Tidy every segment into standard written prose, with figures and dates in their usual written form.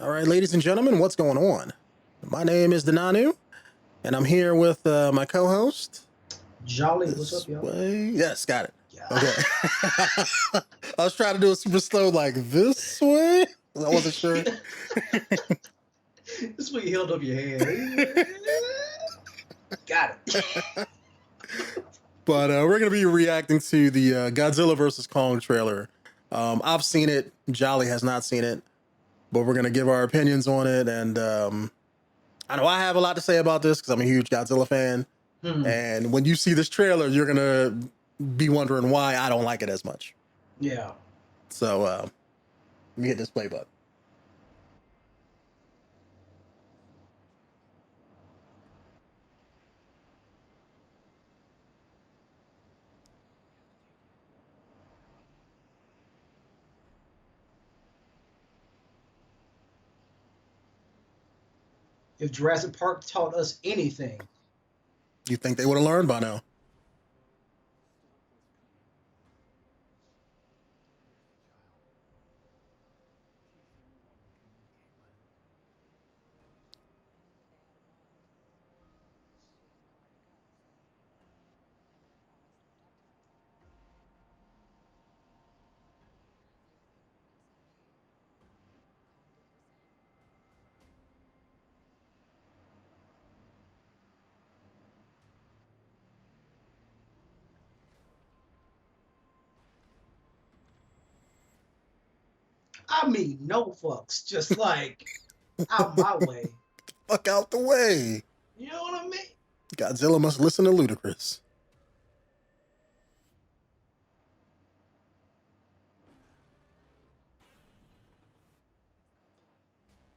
All right, ladies and gentlemen, what's going on? My name is Denonu, and I'm here with my co-host. Jolly, what's This up, y'all? way, yes, got it. Yeah. Okay. I was trying to do it super slow, like this way. I wasn't sure, This way you held up your hand. Got it. but we're gonna be reacting to the Godzilla versus Kong trailer. I've seen it. Jolly has not seen it, but we're gonna give our opinions on it. And I know I have a lot to say about this because I'm a huge Godzilla fan. Hmm. And when you see this trailer, you're gonna be wondering why I don't like it as much. Yeah. So let me hit this play button. If Jurassic Park taught us anything, You think they would have learned by now? I mean, no fucks, just like out my way. Fuck out the way. You know what I mean? Godzilla must listen to Ludacris.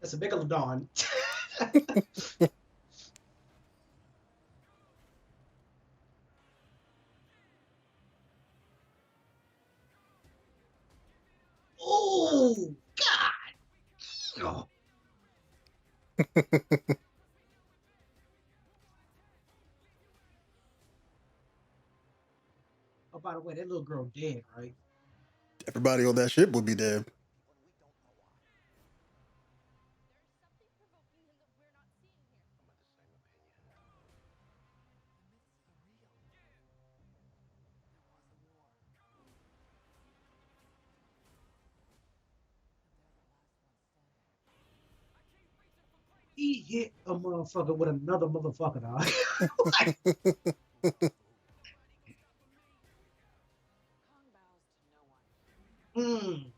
That's a megalodon. Oh God! Oh. Oh, by the way, that little girl dead, right? Everybody on that ship would be dead. He hit a motherfucker with another motherfucker, dog. Like, mm.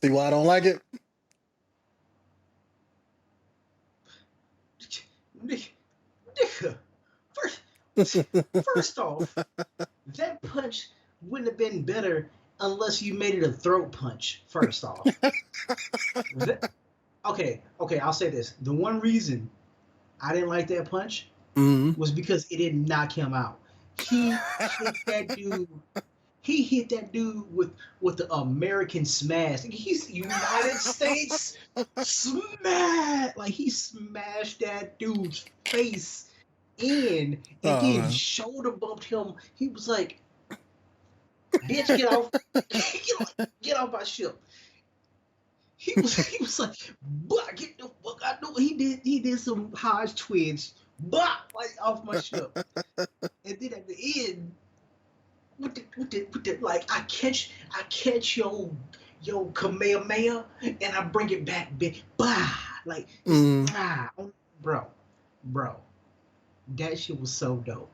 See why I don't like it? Nigga, first off, that punch wouldn't have been better unless you made it a throat punch. First off, that, okay, I'll say this: the one reason I didn't like that punch Mm. was because it didn't knock him out. He hit that dude. He hit that dude with the American smash. He's United States smash. Like he smashed that dude's face in and Oh then man. shoulder bumped him. He was like, "Bitch, get off, get off my ship." He was like, "Bah, get the fuck out!" No, he did some Hodge twitch, bah, like off my ship. And then at the end, with the like, I catch your Kamehameha and I bring it back, bitch, bah, like just Mm. bah, bro, bro. That shit was so dope.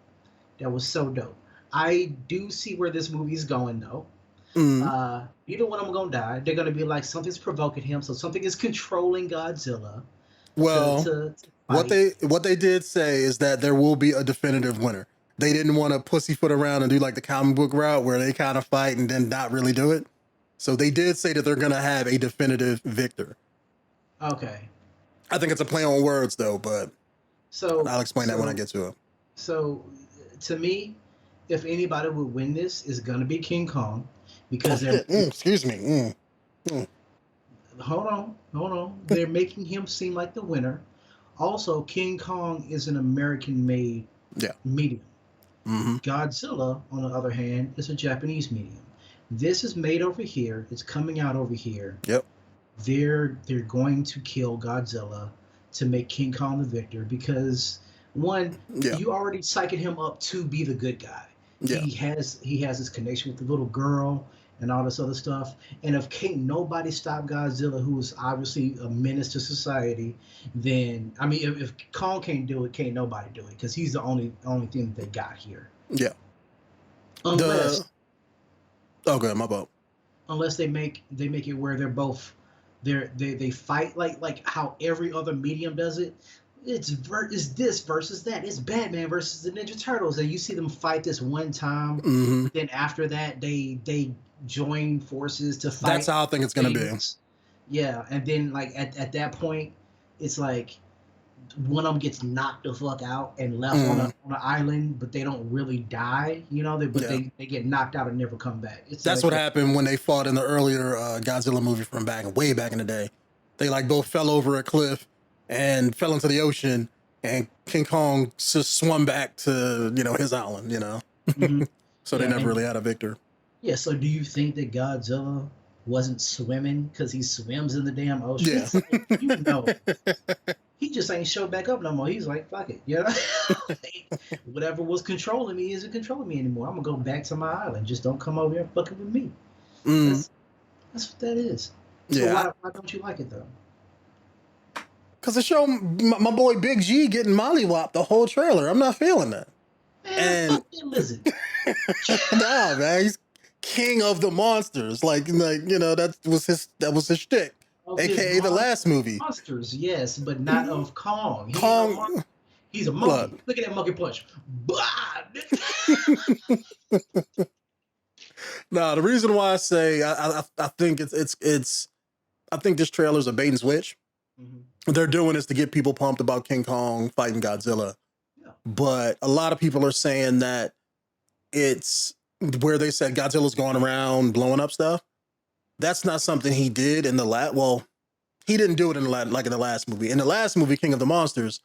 That was so dope. I do see where this movie's going though. Mm. You know when I'm gonna die? They're gonna be like something's provoking him, so something is controlling Godzilla to Well, to what fight. they did say is that there will be a definitive winner. They didn't want to pussyfoot around and do like the comic book route where they kind of fight and then not really do it. So they did say that they're gonna have a definitive victor. Okay, I think it's a play on words though, but so I'll explain that when I so get to it. so to me, if anybody would win this, it's gonna be King Kong Oh because they're shit! Excuse me. Mm. hold on, they're making him seem like the winner. Also, King Kong is an American-made Yeah. medium. Mm-hmm. Godzilla, on the other hand, is a Japanese medium. This is made over here. It's coming out over here. Yep. They're going to kill Godzilla to make King Kong the victor because one, Yeah. you already psyching him up to be the good guy. Yeah. He has his connection with the little girl and all this other stuff. And if can't nobody stop Godzilla, who is obviously a menace to society, then I mean, if Kong can't do it, can't nobody do it because he's the only thing that they got here. Yeah. Unless Okay, my fault. unless they make it where they're both they fight like how every other medium does it. It's this versus that. It's Batman versus the Ninja Turtles, and you see them fight this one time. Mm-hmm. Then after that, they join forces to fight. That's how I think it's gonna be. things. Yeah, and then like at that point, it's like one of them gets knocked the fuck out and left on Mm. an island, but they don't really die, but Yeah. they get knocked out and never come back. It's That's like what happened when they fought in the earlier Godzilla movie from way back in the day. They like both fell over a cliff and fell into the ocean, and King Kong just swum back to his island. Mhm. So they Yeah, never and really had a victor. yeah. So do you think that Godzilla wasn't swimming because he swims in the damn ocean? Yeah. It's like, he just ain't show back up no more. He's like, fuck it, whatever was controlling me isn't controlling me anymore. I'm gonna go back to my island. Just don't come over here fucking with me. Mm. That's what that is. So Yeah. why don't you like it though? Because it showed my boy Big G getting mollywopped the whole trailer. I'm not feeling that. Man, And fuck that lizard. nah, man, he's king of the monsters. That was his shtick. Of his AKA the last movie. monsters, yes, but not of Kong. Kong. He's a Look. monkey. Look at that monkey punch. Bah! Nah, the reason why I say I think it's I think this trailer's a bait and switch. Mhm. They're doing this to get people pumped about King Kong fighting Godzilla. Yeah. But a lot of people are saying that it's where they said Godzilla's going around blowing up stuff. That's not something he did in the well, he didn't do it in the last movie. In the last movie, King of the Monsters,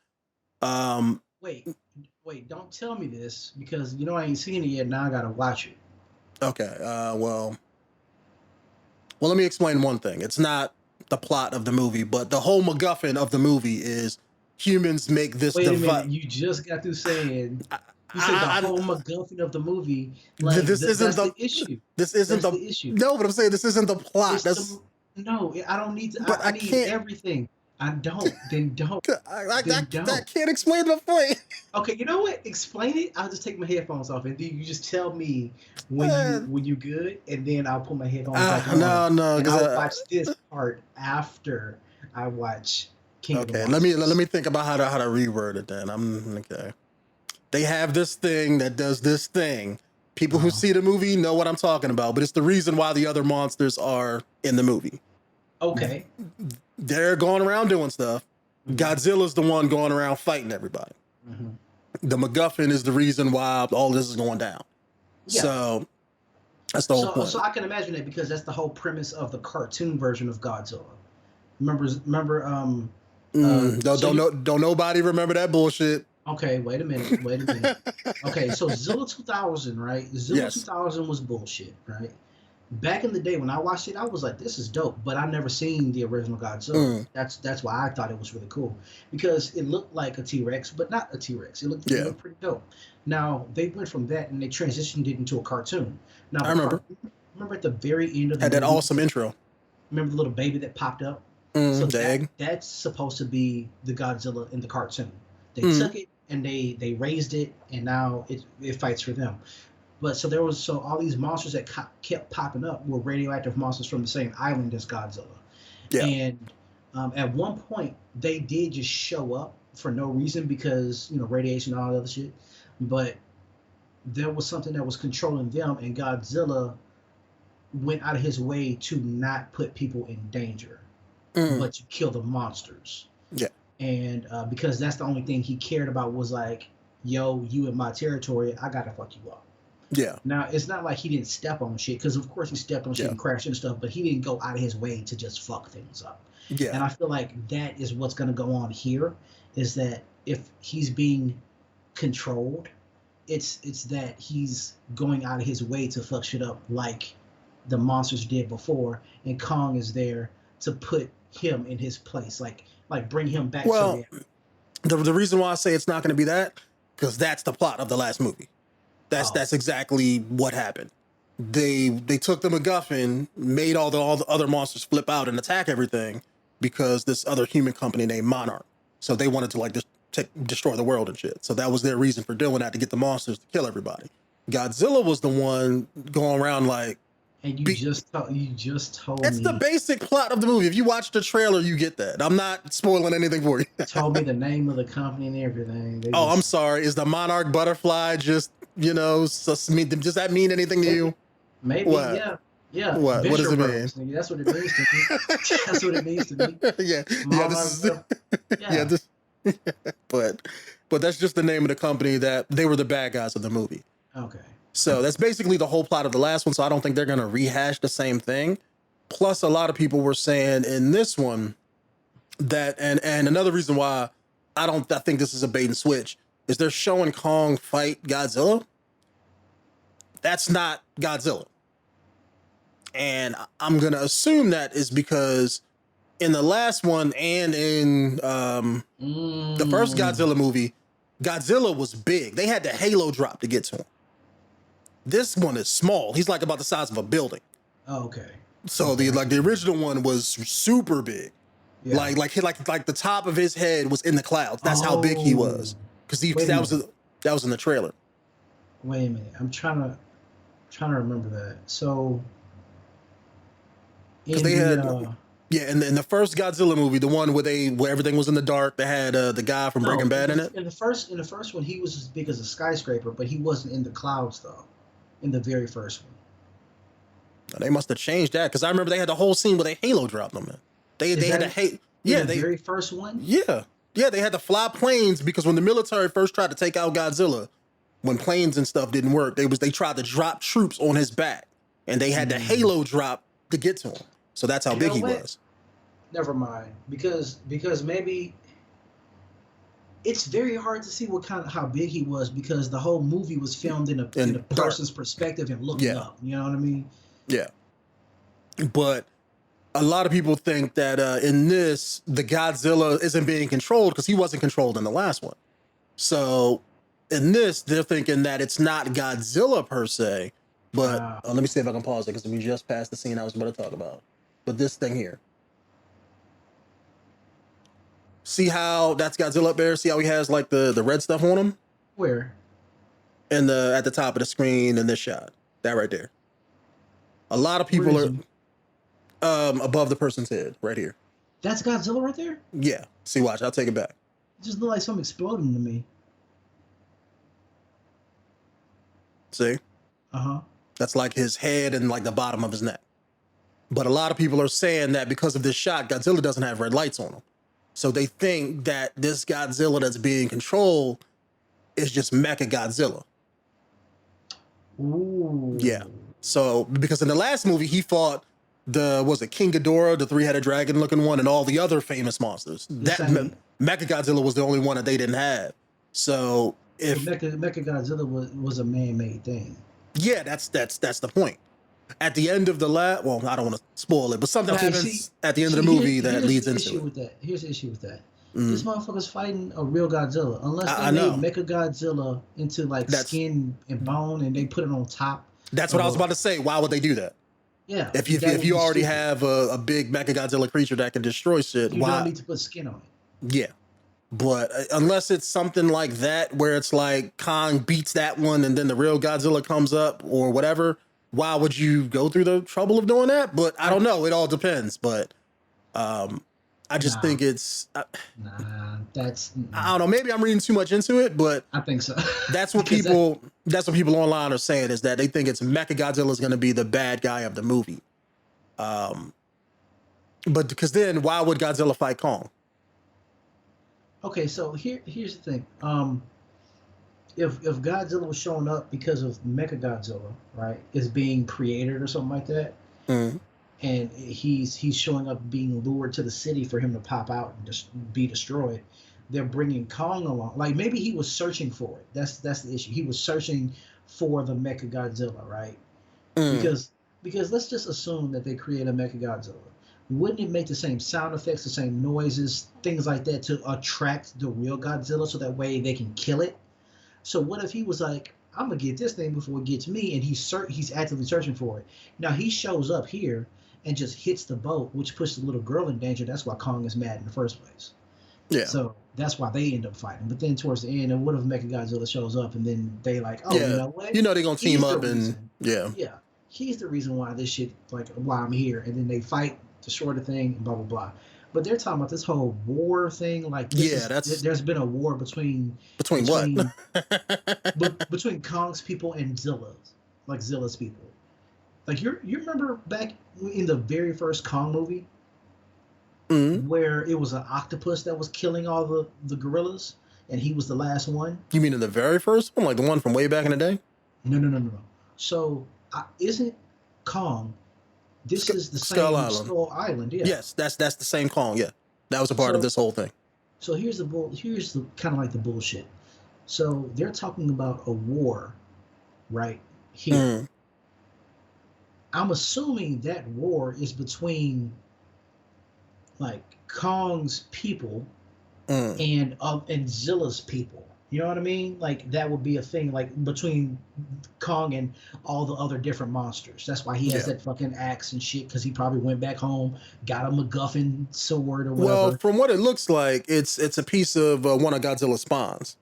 Wait, don't tell me this because I ain't seen it yet. Now I gotta watch it. okay, well, let me explain one thing. It's not the plot of the movie, but the whole MacGuffin of the movie is humans make this Wait a device. minute, you just got through saying you said the whole MacGuffin of the movie. Like this isn't that's the issue. This isn't That's the the issue. No, but I'm saying this isn't the plot. No, I don't need to. But I I need can't- everything. I don't. Then don't. I don't. can't explain the point. Okay, you know what? Explain it. I'll just take my headphones off, and then you just tell me Man. when you good, and then I'll put my headphones back on. No, and because I'll watch this part after I watch King of the okay. Monsters. Let me think about how to reword it. Then I'm okay. They have this thing that does this thing. People who see the movie know what I'm talking about, but it's the reason why the other monsters are in the movie. Okay. They're going around doing stuff. Godzilla's the one going around fighting everybody. Mhm. The MacGuffin is the reason why all this is going down. Yeah. So that's the whole point. So I can imagine it because that's the whole premise of the cartoon version of Godzilla. Remember Don't nobody remember that bullshit. Okay, wait a minute. Okay, so Zilla 2000, right? Zilla Yes. 2000 was bullshit, right? Back in the day when I watched it, I was like, this is dope, but I've never seen the original Godzilla. That's why I thought it was really cool because it looked like a T-Rex, but not a T-Rex. It looked pretty dope. Now, they went from that and they transitioned it into a cartoon. Now, I remember. Remember at the very end of the Had that movie, awesome intro. remember the little baby that popped up? The egg. That's supposed to be the Godzilla in the cartoon. They took it and they raised it, and now it fights for them. But so all these monsters that kept popping up were radioactive monsters from the same island as Godzilla. Yeah. And at one point they did just show up for no reason because radiation and all that other shit. But there was something that was controlling them, and Godzilla went out of his way to not put people in danger, but to kill the monsters. Yeah. And because that's the only thing he cared about was like, yo, you in my territory, I gotta fuck you up. Yeah. Now it's not like he didn't step on shit, because of course he stepped on shit Yeah. and crashed and stuff, but he didn't go out of his way to just fuck things up. Yeah. And I feel like that is what's gonna go on here, is that if he's being controlled. It's that he's going out of his way to fuck shit up like the monsters did before, and Kong is there to put him in his place, like bring him back to Well, reality. the reason why I say it's not going to be that, because that's the plot of the last movie. Oh, That's exactly what happened. They took the MacGuffin, made all the other monsters flip out and attack everything because this other human company named Monarch. So they wanted to like just destroy the world and shit. So that was their reason for doing that, to get the monsters to kill everybody. Godzilla was the one going around like, and you just told it's the me basic plot of the movie. If you watch the trailer, you get that. I'm not spoiling anything for you. told me the name of the company and everything. They Oh, I'm just sorry. Is the Monarch butterfly just, does that mean anything to you? maybe What? yeah. Yeah, What does venture it mean? pearls, nigga. That's what it means to me. That's what it means to me. Yeah, yeah. This Monarch, is yeah. yeah. This, but that's just the name of the company that they were the bad guys of the movie. Okay. So that's basically the whole plot of the last one. So I don't think they're gonna rehash the same thing. Plus, a lot of people were saying in this one that, and another reason why I think this is a bait and switch is they're showing Kong fight Godzilla. That's not Godzilla. And I'm gonna assume that is because in the last one and in the first Godzilla movie, Godzilla was big. They had the halo drop to get to him. This one is small. He's like about the size of a building. Oh, okay. So the original one was super big. Yeah. Like the top of his head was in the clouds. That's how big he was. Because that was in the trailer. Wait a minute. I'm trying to remember that. So in They had the yeah, in the first Godzilla movie, the one where everything was in the dark, they had the guy from Breaking Bad in it. in the first one, he was as big as a skyscraper, but he wasn't in the clouds though. In the very first one. They must have changed that, because I remember they had the whole scene where they halo dropped them in. They had to hate. Yeah, the very first one. Yeah, they had to fly planes because when the military first tried to take out Godzilla, when planes and stuff didn't work, they tried to drop troops on his back, and they had to halo drop to get to him. So that's how big he was. Never mind, because maybe it's very hard to see how big he was, because the whole movie was filmed in a person's perspective and looking up. You know what I mean? Yeah. But a lot of people think that in this, the Godzilla isn't being controlled because he wasn't controlled in the last one. So in this, they're thinking that it's not Godzilla per se, but let me see if I can pause it, because we just passed the scene I was about to talk about. But this thing here. See how that's Godzilla up there? See how he has like the red stuff on him? Where? At the top of the screen in this shot. That right there. A lot of people are above the person's head, right here. That's Godzilla right there? Yeah. See, watch. I'll take it back. It just looked like something exploding to me. See? Uh-huh. That's like his head and like the bottom of his neck. But a lot of people are saying that because of this shot, Godzilla doesn't have red lights on him. So they think that this Godzilla that's being controlled is just Mecha Godzilla. Ooh. Yeah. So because in the last movie he fought King Ghidorah, the three-headed dragon-looking one, and all the other famous monsters. Mecha Godzilla was the only one that they didn't have. So if Mecha Godzilla was a man-made thing. Yeah, that's the point. At the end of the well, I don't want to spoil it, but something happens at the end of the movie that leads into it. Here's the issue with that. This motherfucker's fighting a real Godzilla. Unless they made Mecha Godzilla into like skin and bone and they put it on top. That's what I was about to say. Why would they do that? Yeah. If you already have a big Mecha Godzilla creature that can destroy shit, you why? don't need to put skin on it. Yeah. But unless it's something like that, where it's like Kong beats that one and then the real Godzilla comes up or whatever, why would you go through the trouble of doing that? But I don't know. It all depends. But I just think it's... that's... I don't know. Maybe I'm reading too much into it, but... I think so. That's what people online are saying, is that they think it's Mecha Godzilla is going to be the bad guy of the movie. But because then, why would Godzilla fight Kong? Okay, so here's the thing. If Godzilla was showing up because of Mecha Godzilla, right, is being created or something like that, and he's showing up being lured to the city for him to pop out and just be destroyed, they're bringing Kong along. Like maybe he was searching for it. That's the issue. He was searching for the Mecha Godzilla, right? Mm. Because let's just assume that they create a Mecha Godzilla. Wouldn't it make the same sound effects, the same noises, things like that to attract the real Godzilla so that way they can kill it? So what if he was like, I'm gonna get this thing before it gets me, and he's actively searching for it. Now he shows up here and just hits the boat, which puts the little girl in danger. That's why Kong is mad in the first place. Yeah. So that's why they end up fighting. But then towards the end, and what if Mechagodzilla shows up and then they like, oh, you Yeah. know what? You know they're gonna team He's the up and reason. yeah. Yeah, he's the reason why this shit, like why I'm here. And then they fight, destroy the thing, and blah blah blah. But they're talking about this whole war thing. Like this Yeah, is that's there's been a war between what? between Kong's people and Zilla's, like Zilla's people. Like you remember back in the very first Kong movie Mm. where it was an octopus that was killing all the gorillas and he was the last one? You mean in the very first one, like the one from way back in the day? No. So isn't Kong? This is the Skull same Island. Skull Island, yeah. Yes, that's the same Kong. Yeah, that was a part of this whole thing. So here's the kind of like the bullshit. So they're talking about a war, right here. Mm. I'm assuming that war is between like Kong's people and Zilla's people. You know what I mean? Like that would be a thing like between Kong and all the other different monsters. That's why he has that fucking axe and shit because he probably went back home, got a MacGuffin sword or whatever. Well, from what it looks like, it's a piece of one of Godzilla's spawns.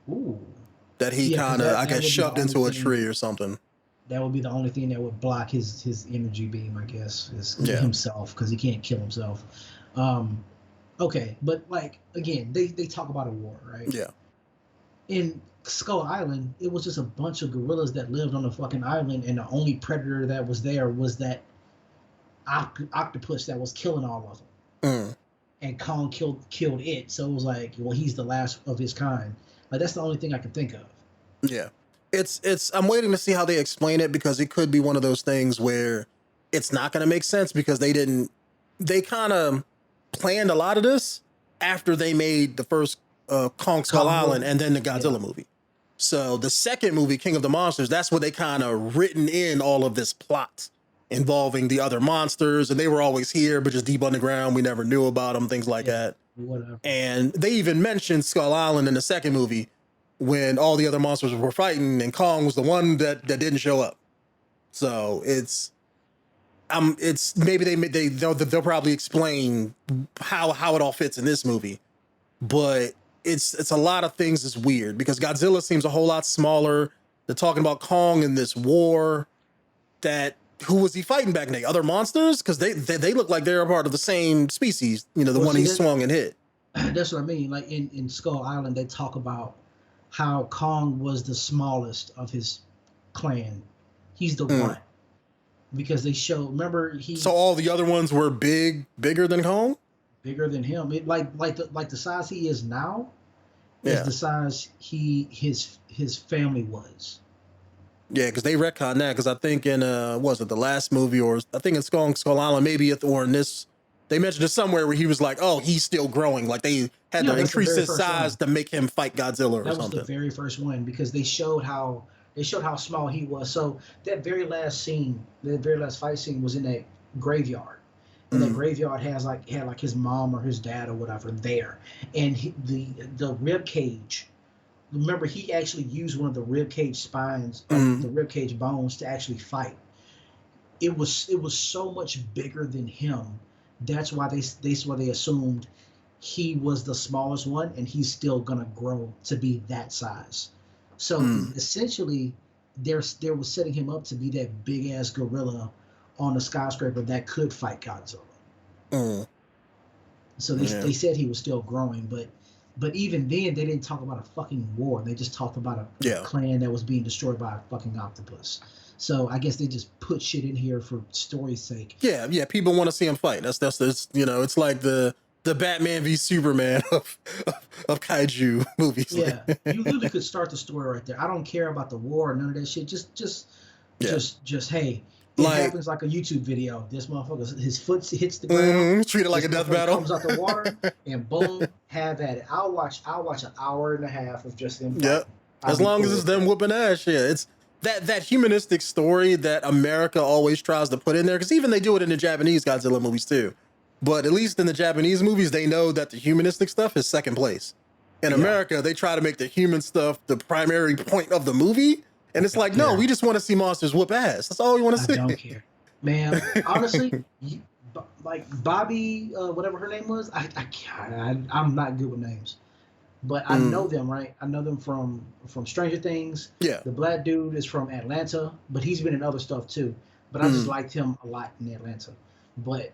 Ooh. That he kind of, I guess, shoved into a tree or something. That would be the only thing that would block his energy beam, I guess, is himself, because he can't kill himself. Okay, but like again, they talk about a war, right? Yeah. In Skull Island, it was just a bunch of gorillas that lived on the fucking island, and the only predator that was there was that octopus that was killing all of them. And Kong killed it, so it was like, well, he's the last of his kind. Like that's the only thing I can think of. Yeah. It's I'm waiting to see how they explain it, because it could be one of those things where it's not going to make sense because they kind of planned a lot of this after they made the first Kong Skull Island and then the Godzilla movie. So the second movie, King of the Monsters, that's where they kind of written in all of this plot involving the other monsters, and they were always here, but just deep underground. We never knew about them, things like that. Whatever. And they even mentioned Skull Island in the second movie when all the other monsters were fighting, and Kong was the one that didn't show up. So it's maybe they'll probably explain how it all fits in this movie, but it's a lot of things is weird because Godzilla seems a whole lot smaller. They're talking about Kong in this war. Who was he fighting back then? Other monsters? Because they look like they're a part of the same species. You know, the one he swung and hit. That's what I mean. Like in Skull Island, they talk about how Kong was the smallest of his clan. He's the one. Because they show, remember So all the other ones were bigger than Kong? Bigger than him. It like the size he is now is the size his family was. Yeah, because they retconned that. Because I think in was it the last movie, or I think in Skull Island, maybe or in this, they mentioned it somewhere where he was like, oh, he's still growing. Like they had to increase his size to make him fight Godzilla or something. That was the very first one because they showed how small he was. So that very last fight scene was in that graveyard. And that graveyard had like his mom or his dad or whatever there. And the rib cage, remember he actually used one of the rib cage spines, the rib cage bones to actually fight. It was so much bigger than him. That's why they assumed he was the smallest one, and he's still gonna grow to be that size. So essentially, they were setting him up to be that big ass gorilla on the skyscraper that could fight Godzilla. So they said he was still growing, but even then they didn't talk about a fucking war. They just talked about a clan that was being destroyed by a fucking octopus. So I guess they just put shit in here for story's sake. Yeah. People want to see him fight. That's it's like the Batman v Superman of kaiju movies. Yeah, you literally could start the story right there. I don't care about the war or none of that shit. Just hey, It Like, happens like a YouTube video. This motherfucker, his foot hits the ground. treat it like This a death motherfucker battle. comes out the water, and boom, have at it. I'll watch an hour and a half of just them Yep. fighting. I'll As be long cool as it's with them that. whooping ass, yeah. It's that humanistic story that America always tries to put in there, because even they do it in the Japanese Godzilla movies too. But at least in the Japanese movies, they know that the humanistic stuff is second place. In Yeah, America, they try to make the human stuff the primary point of the movie. And I it's don't like, no, care. we just want to see monsters whoop ass. That's all we want I to don't see. care, man. Honestly, like Bobby, whatever her name was, I can't. I'm not good with names, but I know Mm, them, right? I know them from Stranger Things. yeah. The black dude is from Atlanta, but he's been in other stuff too. But I just Mm, liked him a lot in Atlanta. But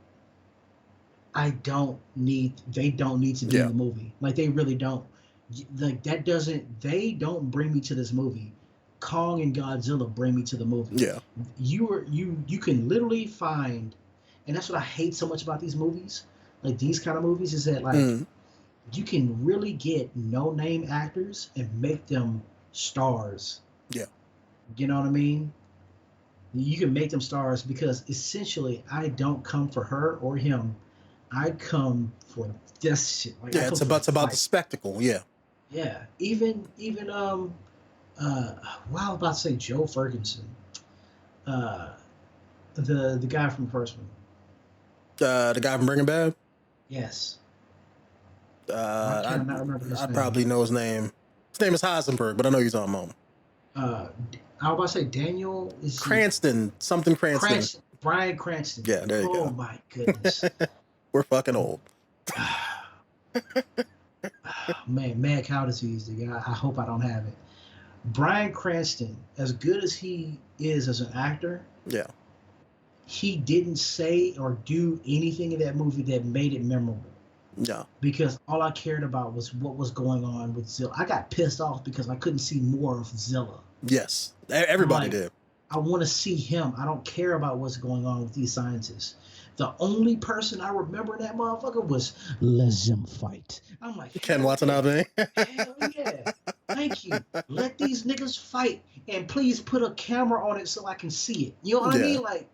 I don't need. They don't need to be in yeah. the movie. Like they really don't. Like that doesn't. They don't bring me to this movie. Kong and Godzilla bring me to the movie. Yeah. You can literally find, and that's what I hate so much about these movies. Like these kind of movies is that like Mm, you can really get no name actors and make them stars. yeah. You know what I mean? You can make them stars because essentially I don't come for her or him. I come for this shit. Like I Yeah. come for the It's about the fight. spectacle. Yeah. Yeah. Even well, I was about to say Joe Ferguson. Uh the guy from the first one. The guy from Breaking Bad. Yes. Why Uh, can't I not remember his I name? probably know his name. His name is Heisenberg, but I know you're talking about him. Uh I was about to say Daniel is he Cranston, something Cranston. Cranston, Brian Cranston. Yeah, there you Oh go. my goodness. We're fucking old. Man, mad cow disease, nigga. I hope I don't have it. Brian Cranston, as good as he is as an actor, Yeah, he didn't say or do anything in that movie that made it memorable. yeah, Because all I cared about was what was going on with Zilla. I got pissed off because I couldn't see more of Zilla. yes. I'm Everybody like, did. I want to see him. I don't care about what's going on with these scientists. The only person I remember in that motherfucker was let them fight. I'm like, Ken hell yeah. Watanabe. Hell yeah. Thank you. Let these niggas fight and please put a camera on it so I can see it. You know what I Yeah, mean? Like,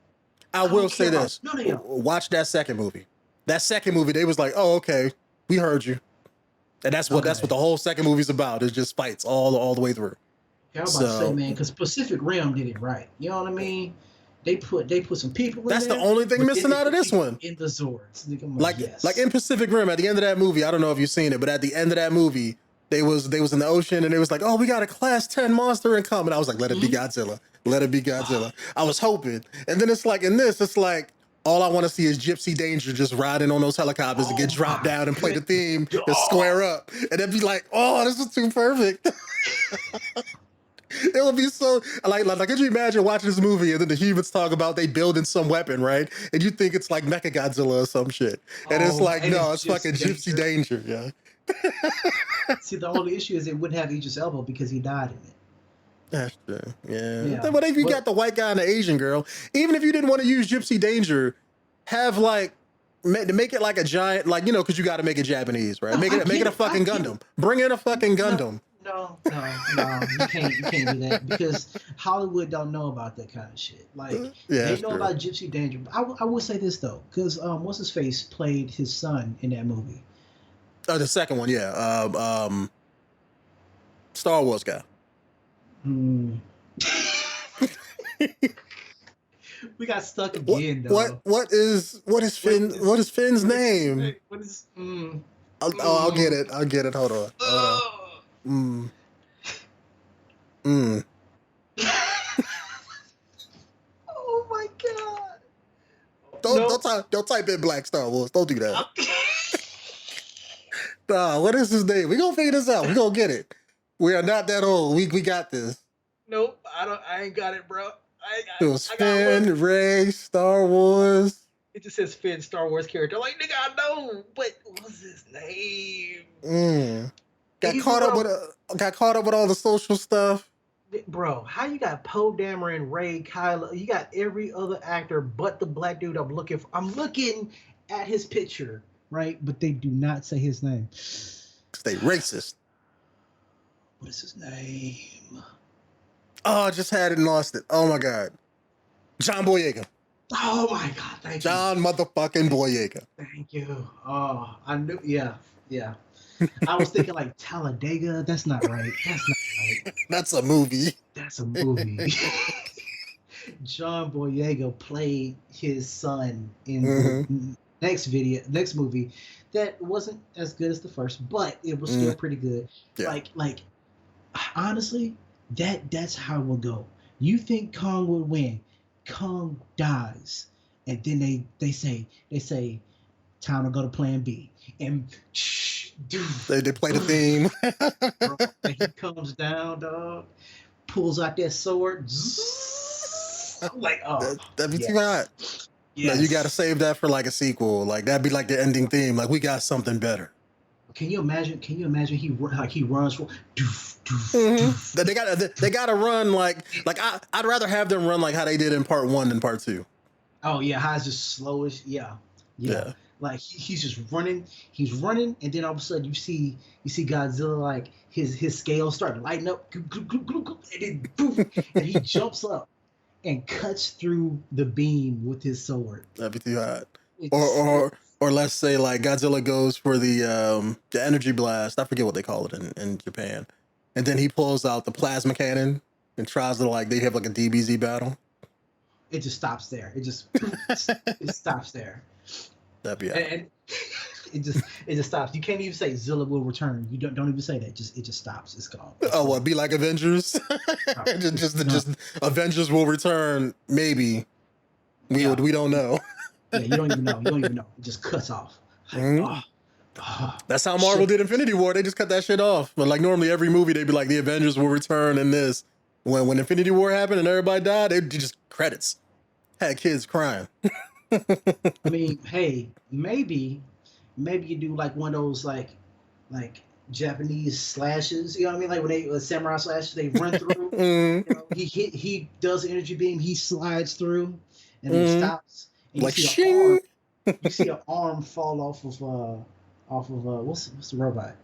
I I will don't care say about this. none of them. Watch that second movie. That second movie, they was like, "Oh, okay, we heard you," and that's what Okay. the whole second movie's about. It's just fights all the way through. Yeah, I was about to say, So man, because Pacific Rim did it right. You know what I mean? They put some people in that's the there, only thing but then missing they out of put this people one. in the Zords. Nigga, I'm like, Like in yes. Pacific Rim, at the end of that movie, I don't know if you've seen it, but at the end of that movie, they was in the ocean and it was like, oh, we got a class 10 monster incoming. I was like, let it be Mhm. Godzilla. Let it be Godzilla. I was hoping. And then it's like in this, it's like all I want to see is Gypsy Danger just riding on those helicopters and get Oh dropped my down and play the goodness. theme and Oh, square up. And then be like, oh, this is too perfect. It would be so like could you imagine watching this movie and then the humans talk about they building some weapon, right? And you think it's like Mecha Godzilla or some shit. And it's oh, like, and it's no, it's fucking Gypsy Gypsy Danger. Danger, yeah. See, the only issue is it wouldn't have Idris Elba because he died in it. That's true. Yeah. Yeah. But if you What? got the white guy and the Asian girl, even if you didn't want to use Gypsy Danger, have like make it like a giant, like because you got to make it Japanese, right? No, I Make get it a it. I fucking get it. Gundam. Bring in a fucking No, Gundam. no. You can't do that because Hollywood don't know about that kind of shit. Like Yeah, they that's know true. about Gypsy Danger. I will say this though, because what's his face played his son in that movie. Oh, the second one, yeah. Star Wars guy. Hmm. We got stuck again, though. What is What is Finn's what is his name? name? What is I'll get it. I'll get it. Hold on. Hold on. Ugh. Mm, mm. Oh my god. Don't No. don't type in Black Star Wars. Don't do that. Okay. Nah, what is his name? We gonna figure this out. We gonna get it. We are not that old. We got this. Nope. I ain't got it, bro. It was I gotta look. Finn, Ray, Star Wars. It just says Finn, Star Wars character. I'm like, nigga, I know, but what's his name? Mm. Got Even caught when up with all the social stuff. bro, how you got Poe Dameron, Ray, Kylo? You got every other actor but the black dude I'm looking for. I'm looking at his picture, right? But they do not say his name. Stay racist. What is his name? Oh, I just had it and lost it. Oh my god. John Boyega. Oh my God! Thank you. John motherfucking Boyega. Thank you. Oh, I knew. Yeah, yeah. I was thinking like Talladega. That's not right. That's not right. That's a movie. That's a movie. John Boyega played his son in Hmm. the next movie that wasn't as good as the first, but it was still pretty good. Yeah. Like honestly, that's how it will go. You think Kong would win? Kong dies, and then they say time to go to Plan B, and They play the theme. bro, and he comes down, dog, pulls out that sword. I'm like, oh, That'd be too hot. yes, No, you got to yes. save that for like a sequel. Like that'd be like the ending theme. Like we got something better. Can you imagine? Can you imagine? He runs for doof doof doof. They gotta run like I'd rather have them run like how they did in part 1 than part 2. Oh yeah, how it's just slowish. Yeah, yeah. Yeah. Like he's just running. He's running, and then all of a sudden you see Godzilla, like his scales start to lighten up, and then poof, and he jumps up and cuts through the beam with his sword. That'd be too hot. It's Or let's say like Godzilla goes for the energy blast. I forget what they call it in Japan. And then he pulls out the plasma cannon and tries to like they have like a DBZ battle. it just stops there. It just it stops there, That'd be hot. and it just stops. You can't even say Zilla will return. You don't even say that. It just stops. It's gone. Oh, what? Be like Avengers? just Avengers will return. Maybe we Yeah. we don't know. Yeah, you don't even know. You don't even know. It just cuts off. Like, Mhm. oh, That's how Marvel did Infinity War. They just cut that shit off. But like normally every movie they'd be like the Avengers will return in this. When Infinity War happened and everybody died, they just credits. Had kids crying. I mean, hey, maybe you do like one of those like Japanese slashes. You know what I mean? Like when they samurai slashes, they run through. Mhm. You know, he does the energy beam. He slides through, and then he Mhm. stops. And Like you see an arm. shing. You see an arm fall off of what's the robot?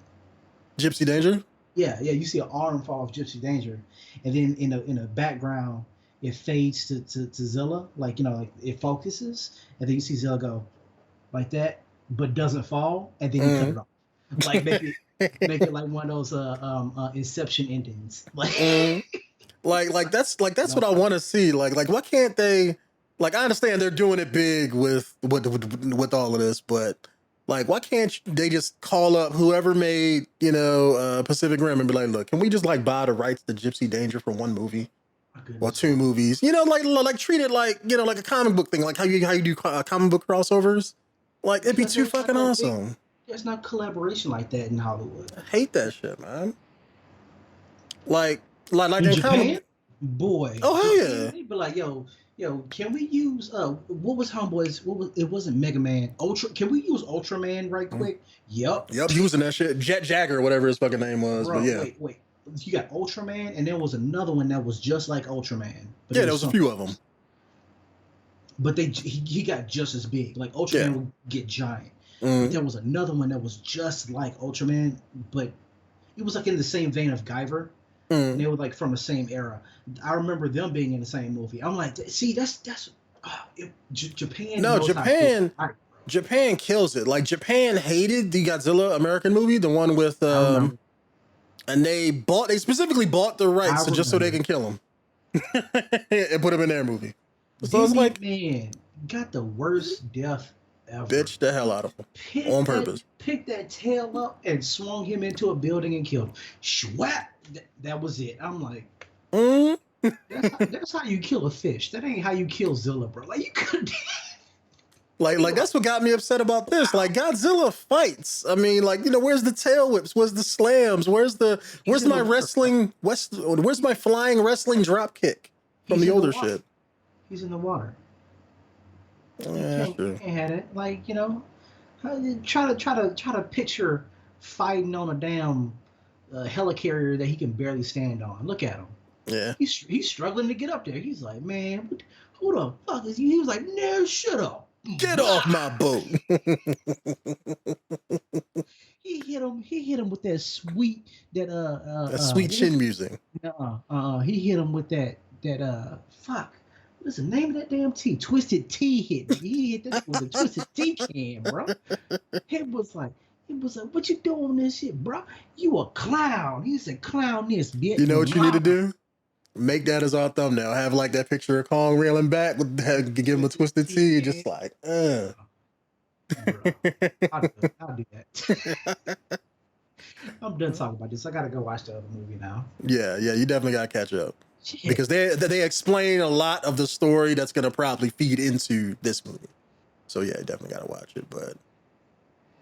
Gypsy Danger. Yeah, yeah. You see an arm fall off Gypsy Danger, and then in the background it fades to Zilla, like like it focuses, and then you see Zilla go like that, but doesn't fall, and then you cut it off. Like make it like one of those Inception endings. Like Mhm. Like that's what I want to see. Like why can't they? Like I understand they're doing it big with all of this, but like why can't they just call up whoever made Pacific Rim and be like, look, can we just like buy the rights to Gypsy Danger for one movie or 2 movies? Like treat it like like a comic book thing, like how you do comic book crossovers. Like it'd be too fucking awesome. There's not collaboration like that in Hollywood. I hate that shit, man. Like In in Japan, comic. boy. Oh hell yeah. They'd be like, yo, can we use what was Homeboy's? It wasn't Mega Man. Ultra. Can we use Ultraman right quick? Yep. Using that shit. Jet Jagger, whatever his fucking name was. Bro, but yeah. wait. You got Ultraman, and there was another one that was just like Ultraman. But Yeah, there was a few of them. But he got just as big. Like Ultraman would get giant. But there was another one that was just like Ultraman, but it was like in the same vein of Guyver. And they were like from the same era. I remember them being in the same movie. I'm like, see, that's Japan. No, Japan kills it. Like Japan hated the Godzilla American movie, the one with and they specifically bought the rights just so they can kill him and put him in their movie. So it's like, man got the worst death ever. Bitch the hell out of him on purpose. Picked that tail up and swung him into a building and killed him. Schwap! That was it. I'm like, that's how you kill a fish. That ain't how you kill Zilla, bro. Like you could. Like that's what got me upset about this. Like Godzilla fights. I mean, like where's the tail whips? Where's the slams? Where's my where's my flying wrestling drop kick from the older shit? He's in the water. Yeah, you can't have it. Like try to picture fighting on a damn helicarrier that he can barely stand on. Look at him. Yeah, he's struggling to get up there. He's like, man, who the fuck is you? He was like, no, shut up. Get off my boat. He hit him with that sweet sweet chin music. He hit him with that fuck. What's the name of that damn tea? Twisted Tea hit, nigga. He hit that with a Twisted Tea can, bro. It was like, what you doing this shit, bro? You a clown. He said, clown this, bitch. You know what you need to do? Make that as our thumbnail. Have like that picture of Kong reeling back with that, give him a twisted tea, just like, Bro. I'll do that. I'm done talking about this. I gotta go watch the other movie now. Yeah, you definitely gotta catch up. Shit. Because they explain a lot of the story that's gonna probably feed into this movie. So yeah, you definitely gotta watch it. But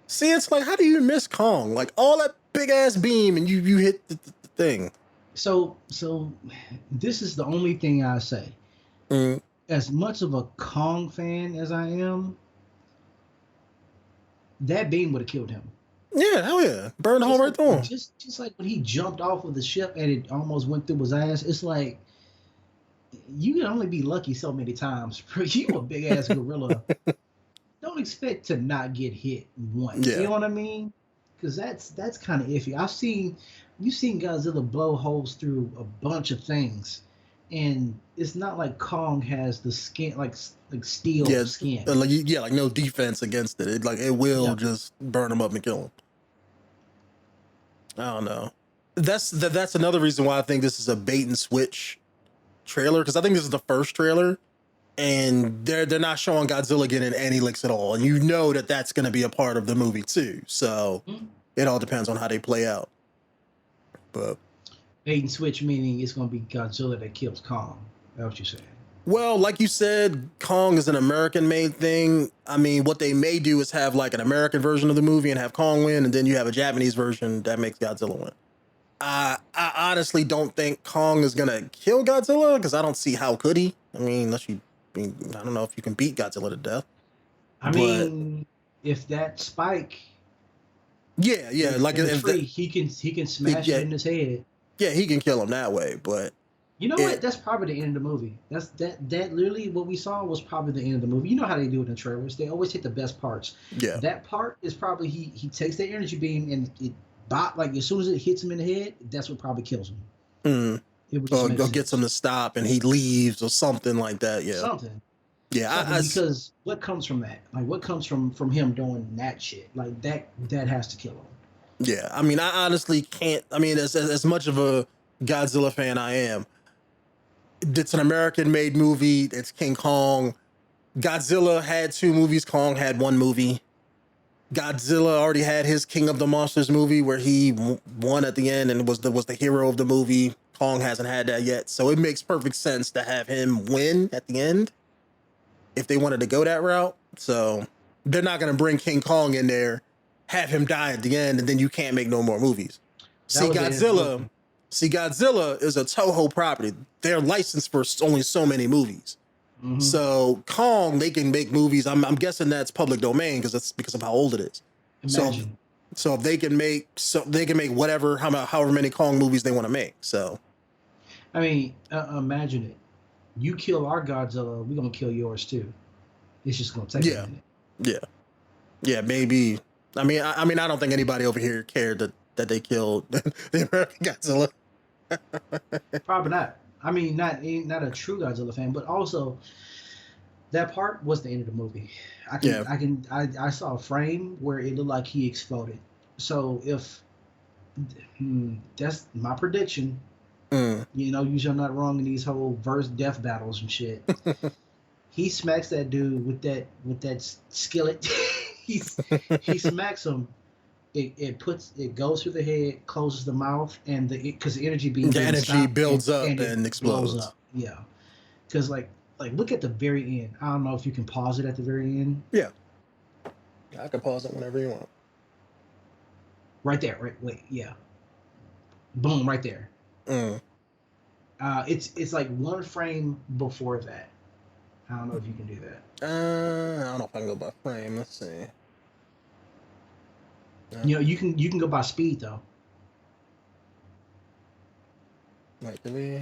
see, it's like, how do you miss Kong? Like all that big ass beam and you hit the thing. So this is the only thing I say. Mm. As much of a Kong fan as I am, that beam would have killed him. Yeah, hell yeah. Burned the hole right through him. Just like when he jumped off of the ship and it almost went through his ass. It's like you can only be lucky so many times. You a big ass gorilla. Don't expect to not get hit once. Yeah. You know what I mean? Because that's kind of iffy. You've seen Godzilla blow holes through a bunch of things, and it's not like Kong has the skin like steel skin. Like no defense against it. It will just burn him up and kill him. I don't know. That's another reason why I think this is a bait and switch trailer, because I think this is the first trailer, and they're not showing Godzilla getting any licks at all, and you know that's going to be a part of the movie too. So it all depends on how they play out. But bait and switch meaning it's going to be Godzilla that kills Kong. That's what you're saying. Well, like you said, Kong is an American-made thing. I mean, what they may do is have like an American version of the movie and have Kong win, and then you have a Japanese version that makes Godzilla win. I honestly don't think Kong is gonna kill Godzilla, because I don't see how could he. I mean, I don't know if you can beat Godzilla to death. I mean, if that spike, like if free, he can smash it in his head. Yeah, he can kill him that way, but. You know what? That's probably the end of the movie. That literally what we saw was probably the end of the movie. You know how they do it in the trailers. They always hit the best parts. Yeah. That part is probably he takes that energy beam and it like as soon as it hits him in the head, that's what probably kills him. Or gets him to stop and he leaves or something like that. Yeah. Something. Yeah. Because what comes from that? Like what comes from him doing that shit? Like that has to kill him. Yeah. I mean, I honestly can't. I mean, as much of a Godzilla fan I am, it's an American-made movie. It's King Kong. Godzilla had 2 movies. Kong had 1 movie. Godzilla already had his King of the Monsters movie where he won at the end and was the hero of the movie. Kong hasn't had that yet, so it makes perfect sense to have him win at the end if they wanted to go that route. So they're not going to bring King Kong in there, have him die at the end, and then you can't make no more movies. See, Godzilla is a Toho property. They're licensed for only so many movies. Mm-hmm. So Kong, they can make movies. I'm guessing that's public domain because of how old it is. Imagine. So if they can make whatever however many Kong movies they want to make. So, I mean, imagine it. You kill our Godzilla, we're gonna kill yours too. It's just gonna take a minute. Yeah. Maybe. I mean, I don't think anybody over here cared that they killed the American Godzilla. Probably not. I mean, not a true Godzilla fan, but also that part was the end of the movie. I saw a frame where it looked like he exploded. So if that's my prediction, you know, you shall not wrong in these whole verse death battles and shit. He smacks that dude with that skillet. he smacks him. It goes through the head, closes the mouth, and because the energy builds up and explodes. Up. Yeah, because like look at the very end. I don't know if you can pause it at the very end. Yeah, I can pause it whenever you want. Right there. Right. Wait. Yeah. Boom. Right there. It's like one frame before that. I don't know if you can do that. I don't know if I can go by frame. Let's see. You know, you can go by speed though. Wait, do we?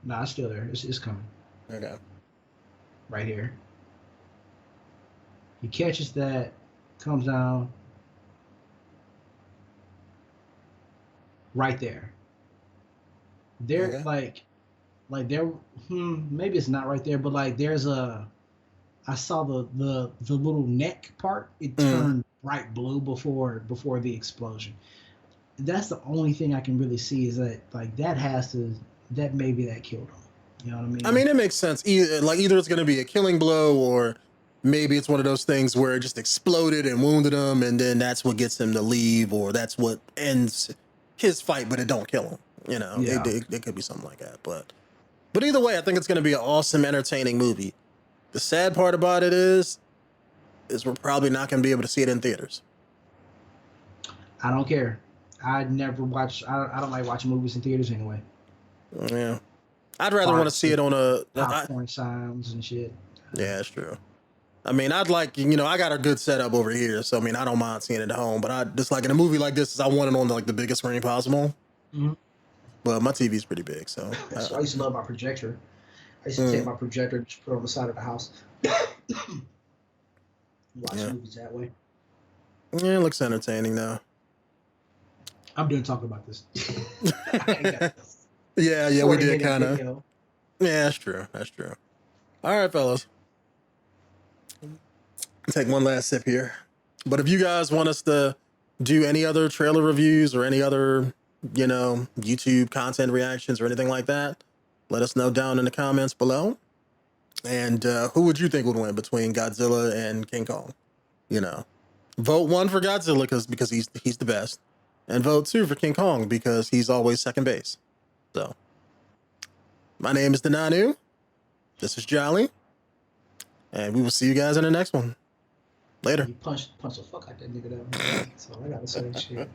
Nah, it's still there. It's coming. Okay. Right here. He catches that, comes down. Right there. They're like Like there, maybe it's not right there, but like there's a. I saw the little neck part. It Mm. turned bright blue before the explosion. That's the only thing I can really see is that like that has to that maybe that killed him. You know what I I mean? mean, it makes sense. Either it's going to be a killing blow, or maybe it's one of those things where it just exploded and wounded him, and then that's what gets him to leave, or that's what ends his fight, but it don't kill him. You know, Yeah. it could be something like that. But either way, I think it's going to be an awesome, entertaining movie. The sad part about it is we're probably not going to be able to see it in theaters. I don't care. I never watch. I don't like watching movies in theaters anyway. Yeah, I'd rather want to see Farts it and on a. popcorn sounds and shit. Yeah, it's true. I mean, I'd like, I got a good setup over here, so I mean, I don't mind seeing it at home. But I just like in a movie like this, I want it on like the biggest screen possible. Mhm. But my TV's pretty big, so. That's why I used to love my projector. I used to take Mm, my projector and just put it on the side of the house. Watch yeah, movies that way. yeah, it looks entertaining though. I'm done talking about this. I got Yeah, we did 40-minute kind of. video. Yeah, that's true. That's true. All right, fellas, take one last sip here. But if you guys want us to do any other trailer reviews or any other, YouTube content reactions or anything like that, let us know down in the comments below. And who would you think would win between Godzilla and King Kong? You know, vote 1 for Godzilla because he's the best, and vote 2 for King Kong because he's always second base. So, my name is Denonu. This is Jolly, and we will see you guys in the next one. Later. You punch the fuck out that nigga. That was that's all I gotta say. Shit.